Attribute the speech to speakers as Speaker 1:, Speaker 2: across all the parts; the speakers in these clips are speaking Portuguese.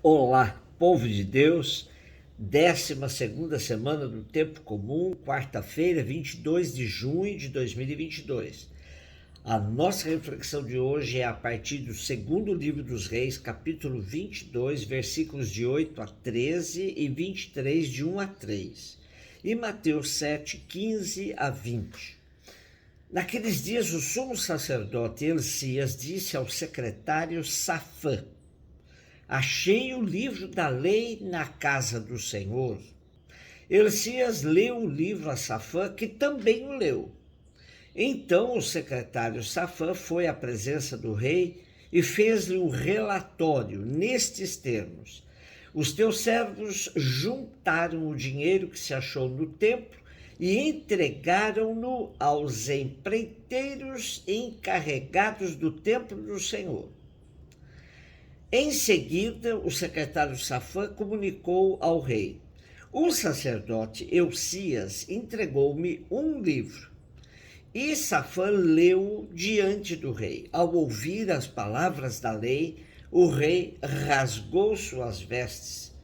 Speaker 1: Olá, povo de Deus, 12ª semana do Tempo Comum, quarta-feira, 22 de junho de 2022. A nossa reflexão de hoje é a partir do segundo livro dos Reis, capítulo 22, versículos de 8 a 13 e 23, de 1 a 3, e Mateus 7, 15 a 20. Naqueles dias, o sumo sacerdote Elcias disse ao secretário Safã: achei o livro da lei na casa do Senhor. Elcias leu o livro a Safã, que também o leu. Então o secretário Safã foi à presença do rei e fez-lhe um relatório nestes termos: os teus servos juntaram o dinheiro que se achou no templo e entregaram-no aos empreiteiros encarregados do templo do Senhor. Em seguida, o secretário Safã comunicou ao rei: o sacerdote Elcias entregou-me um livro. E Safã leu diante do rei. Ao ouvir as palavras da lei, o rei rasgou suas vestes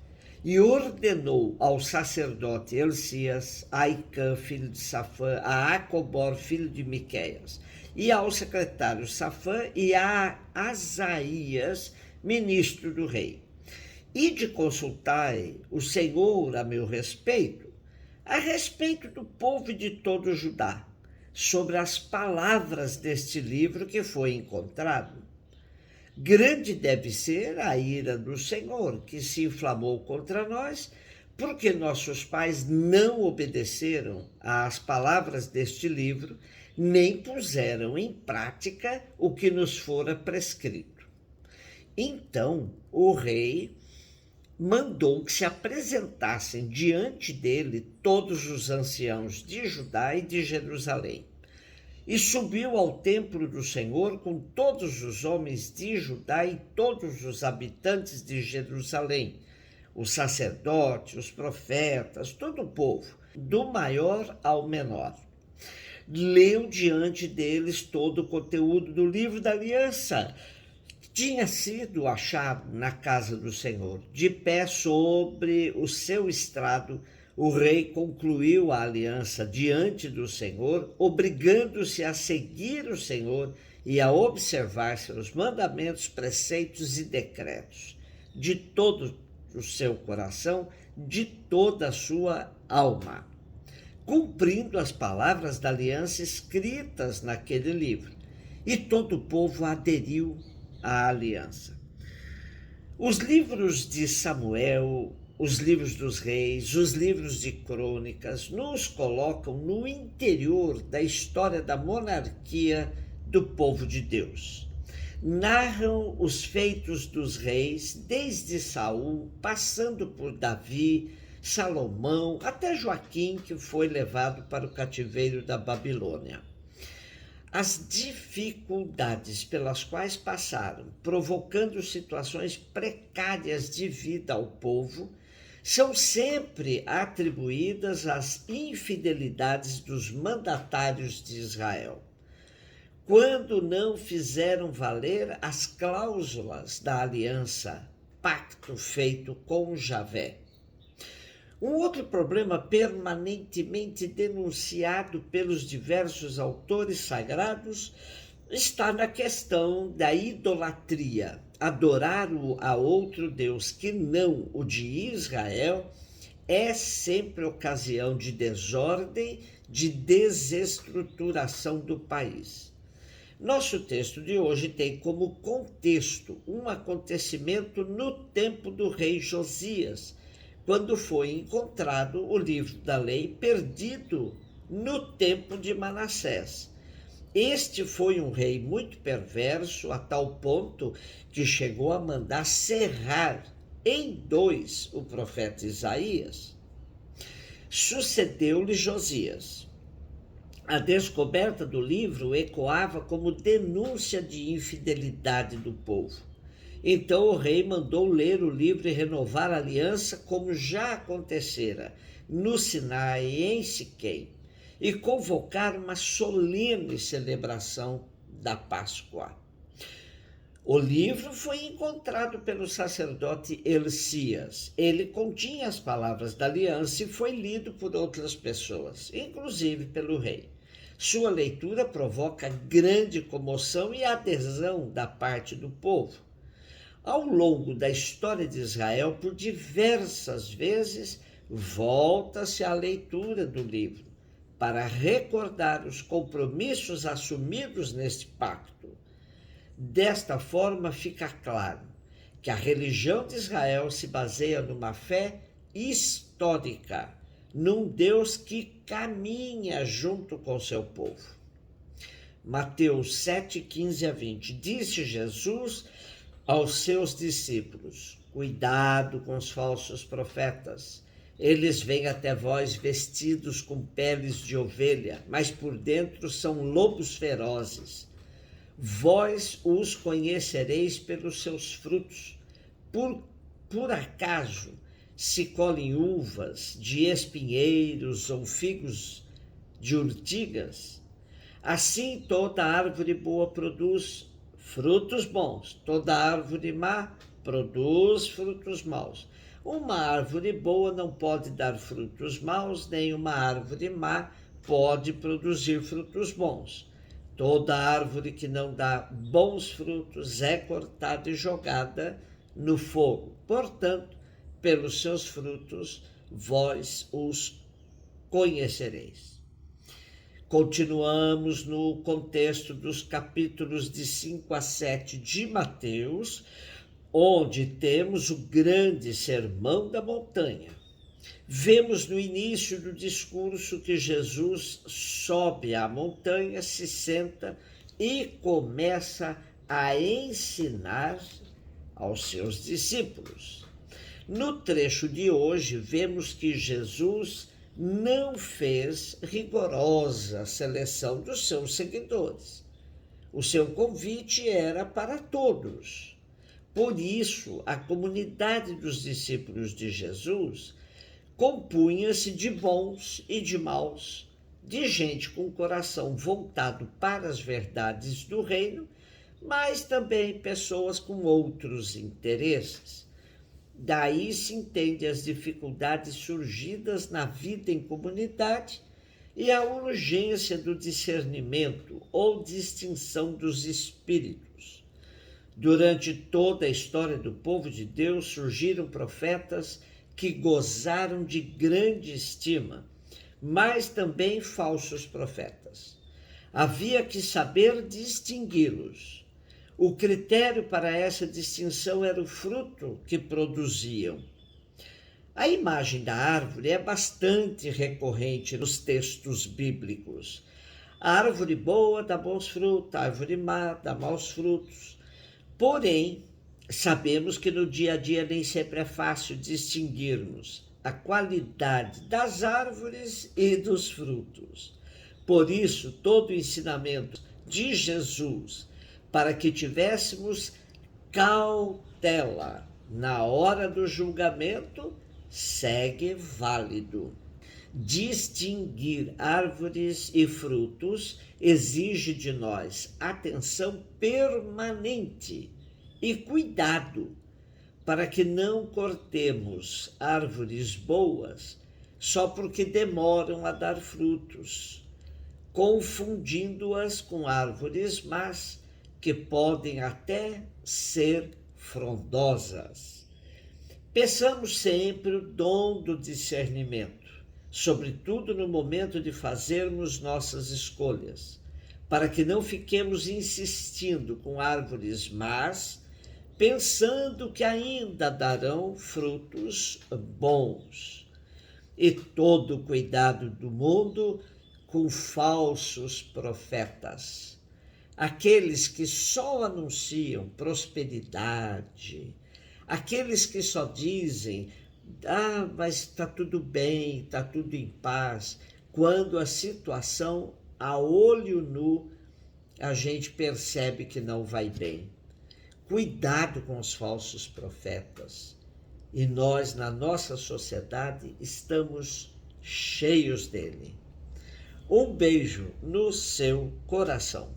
Speaker 1: e ordenou ao sacerdote Elcias, a Aicã, filho de Safã, a Acobor, filho de Miqueias, e ao secretário Safã e a Asaías, ministro do rei: ide consultai o Senhor a meu respeito, a respeito do povo de todo o Judá, sobre as palavras deste livro que foi encontrado. Grande deve ser a ira do Senhor, que se inflamou contra nós, porque nossos pais não obedeceram às palavras deste livro, nem puseram em prática o que nos fora prescrito. Então o rei mandou que se apresentassem diante dele todos os anciãos de Judá e de Jerusalém. E subiu ao templo do Senhor com todos os homens de Judá e todos os habitantes de Jerusalém, os sacerdotes, os profetas, todo o povo, do maior ao menor. Leu diante deles todo o conteúdo do livro da aliança, tinha sido achado na casa do Senhor. De pé sobre o seu estrado, o rei concluiu a aliança diante do Senhor, obrigando-se a seguir o Senhor e a observar seus mandamentos, preceitos e decretos, de todo o seu coração, de toda a sua alma, cumprindo as palavras da aliança escritas naquele livro. E todo o povo aderiu a aliança. Os livros de Samuel, os livros dos reis, os livros de crônicas nos colocam no interior da história da monarquia do povo de Deus. Narram os feitos dos reis, desde Saul, passando por Davi, Salomão, até Joaquim, que foi levado para o cativeiro da Babilônia. As dificuldades pelas quais passaram, provocando situações precárias de vida ao povo, são sempre atribuídas às infidelidades dos mandatários de Israel, quando não fizeram valer as cláusulas da aliança, pacto feito com Javé. Um outro problema permanentemente denunciado pelos diversos autores sagrados está na questão da idolatria. Adorar a outro Deus que não o de Israel é sempre ocasião de desordem, de desestruturação do país. Nosso texto de hoje tem como contexto um acontecimento no tempo do rei Josias, quando foi encontrado o livro da lei perdido no tempo de Manassés. Este foi um rei muito perverso, a tal ponto que chegou a mandar serrar em dois o profeta Isaías. Sucedeu-lhe Josias. A descoberta do livro ecoava como denúncia de infidelidade do povo. Então o rei mandou ler o livro e renovar a aliança, como já acontecera no Sinai e em Siquém, e convocar uma solene celebração da Páscoa. O livro foi encontrado pelo sacerdote Elcias. Ele continha as palavras da aliança e foi lido por outras pessoas, inclusive pelo rei. Sua leitura provoca grande comoção e adesão da parte do povo. Ao longo da história de Israel, por diversas vezes, volta-se à leitura do livro para recordar os compromissos assumidos neste pacto. Desta forma, fica claro que a religião de Israel se baseia numa fé histórica, num Deus que caminha junto com seu povo. Mateus 7, 15 a 20. Disse Jesus aos seus discípulos: cuidado com os falsos profetas. Eles vêm até vós vestidos com peles de ovelha, mas por dentro são lobos ferozes. Vós os conhecereis pelos seus frutos. Por acaso se colhem uvas de espinheiros ou figos de urtigas? Assim toda árvore boa produz frutos bons, toda árvore má produz frutos maus. Uma árvore boa não pode dar frutos maus, nem uma árvore má pode produzir frutos bons. Toda árvore que não dá bons frutos é cortada e jogada no fogo. Portanto, pelos seus frutos vós os conhecereis. Continuamos no contexto dos capítulos de 5 a 7 de Mateus, onde temos o grande sermão da montanha. Vemos no início do discurso que Jesus sobe à montanha, se senta e começa a ensinar aos seus discípulos. No trecho de hoje, vemos que Jesus não fez rigorosa seleção dos seus seguidores. O seu convite era para todos. Por isso, a comunidade dos discípulos de Jesus compunha-se de bons e de maus, de gente com o coração voltado para as verdades do reino, mas também pessoas com outros interesses. Daí se entende as dificuldades surgidas na vida em comunidade e a urgência do discernimento ou distinção dos espíritos. Durante toda a história do povo de Deus surgiram profetas que gozaram de grande estima, mas também falsos profetas. Havia que saber distingui-los. O critério para essa distinção era o fruto que produziam. A imagem da árvore é bastante recorrente nos textos bíblicos. A árvore boa dá bons frutos, a árvore má dá maus frutos. Porém, sabemos que no dia a dia nem sempre é fácil distinguirmos a qualidade das árvores e dos frutos. Por isso, todo o ensinamento de Jesus para que tivéssemos cautela na hora do julgamento segue válido. Distinguir árvores e frutos exige de nós atenção permanente e cuidado para que não cortemos árvores boas só porque demoram a dar frutos, confundindo-as com árvores más que podem até ser frondosas. Peçamos sempre o dom do discernimento, sobretudo no momento de fazermos nossas escolhas, para que não fiquemos insistindo com árvores más, pensando que ainda darão frutos bons. E todo o cuidado do mundo com falsos profetas, aqueles que só anunciam prosperidade, aqueles que só dizem, mas está tudo bem, está tudo em paz, quando a situação, a olho nu, a gente percebe que não vai bem. Cuidado com os falsos profetas. E nós, na nossa sociedade, estamos cheios dele. Um beijo no seu coração.